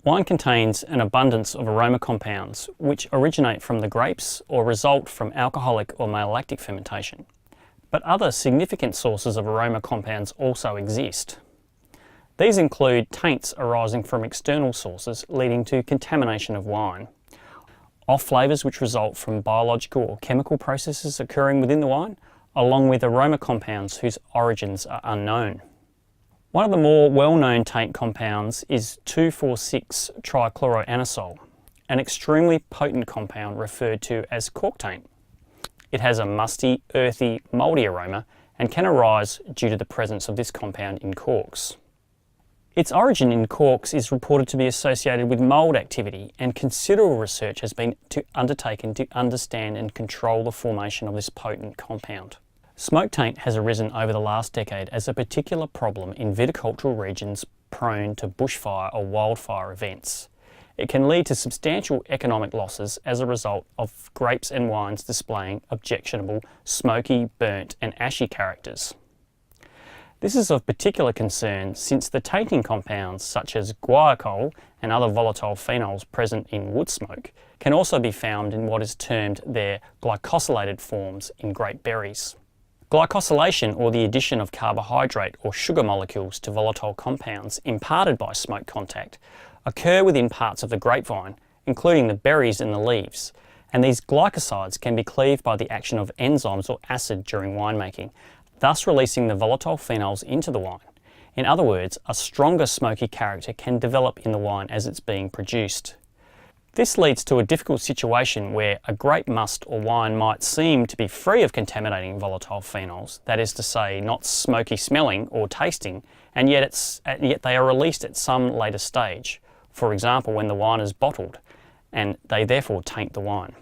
Wine contains an abundance of aroma compounds which originate from the grapes or result from alcoholic or malolactic fermentation. But other significant sources of aroma compounds also exist. These include taints arising from external sources leading to contamination of wine, off flavours which result from biological or chemical processes occurring within the wine, along with aroma compounds whose origins are unknown. One of the more well-known taint compounds is 2,4,6-trichloroanisole, an extremely potent compound referred to as cork taint. It has a musty, earthy, mouldy aroma and can arise due to the presence of this compound in corks. Its origin in corks is reported to be associated with mould activity, and considerable research has been undertaken to understand and control the formation of this potent compound. Smoke taint has arisen over the last decade as a particular problem in viticultural regions prone to bushfire or wildfire events. It can lead to substantial economic losses as a result of grapes and wines displaying objectionable smoky, burnt and ashy characters. This is of particular concern since the tainting compounds such as guaiacol and other volatile phenols present in wood smoke can also be found in what is termed their glycosylated forms in grape berries. Glycosylation, or the addition of carbohydrate or sugar molecules to volatile compounds imparted by smoke contact, occur within parts of the grapevine, including the berries and the leaves, and these glycosides can be cleaved by the action of enzymes or acid during winemaking, thus releasing the volatile phenols into the wine. In other words, a stronger smoky character can develop in the wine as it's being produced. This leads to a difficult situation where a grape must or wine might seem to be free of contaminating volatile phenols, that is to say, not smoky smelling or tasting, and yet they are released at some later stage, for example when the wine is bottled, and they therefore taint the wine.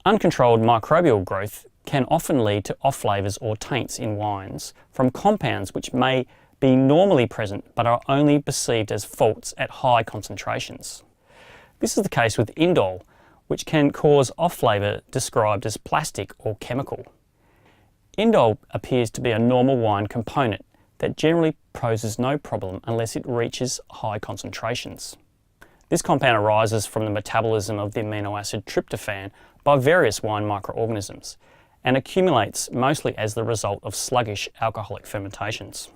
Uncontrolled microbial growth can often lead to off flavours or taints in wines from compounds which may be normally present but are only perceived as faults at high concentrations. This is the case with indole, which can cause off flavour described as plastic or chemical. Indole appears to be a normal wine component that generally poses no problem unless it reaches high concentrations. This compound arises from the metabolism of the amino acid tryptophan by various wine microorganisms and accumulates mostly as the result of sluggish alcoholic fermentations.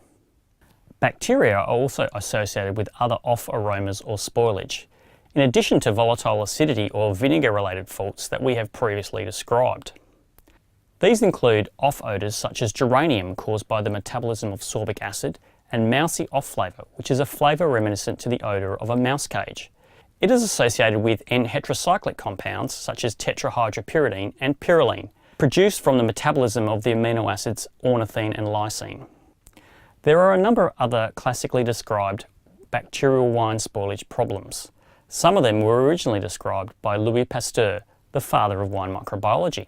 Bacteria are also associated with other off aromas or spoilage, in addition to volatile acidity or vinegar-related faults that we have previously described. These include off odours such as geranium caused by the metabolism of sorbic acid, and mousy off flavour, which is a flavour reminiscent to the odour of a mouse cage. It is associated with N-heterocyclic compounds such as tetrahydropyridine and pyrroline, produced from the metabolism of the amino acids ornithine and lysine. There are a number of other classically described bacterial wine spoilage problems. Some of them were originally described by Louis Pasteur, the father of wine microbiology.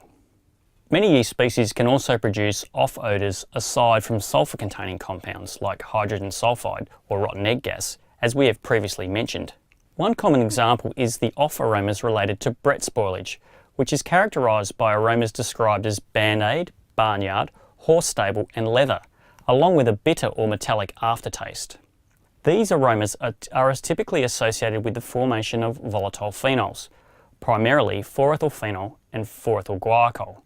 Many yeast species can also produce off odours aside from sulphur-containing compounds like hydrogen sulfide or rotten egg gas, as we have previously mentioned. One common example is the off aromas related to Brett spoilage, which is characterised by aromas described as band-aid, barnyard, horse stable and leather, along with a bitter or metallic aftertaste. These aromas are typically associated with the formation of volatile phenols, primarily 4-ethylphenol and 4-ethylguaiacol,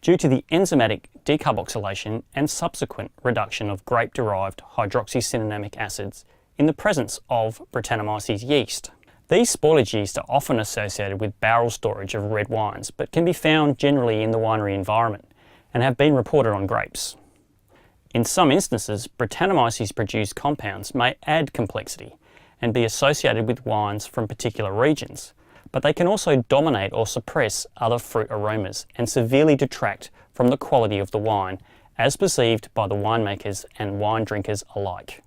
due to the enzymatic decarboxylation and subsequent reduction of grape-derived hydroxycinnamonic acids in the presence of Brettanomyces yeast. These spoilage yeast are often associated with barrel storage of red wines, but can be found generally in the winery environment and have been reported on grapes. In some instances, Brettanomyces-produced compounds may add complexity and be associated with wines from particular regions, but they can also dominate or suppress other fruit aromas and severely detract from the quality of the wine as perceived by the winemakers and wine drinkers alike.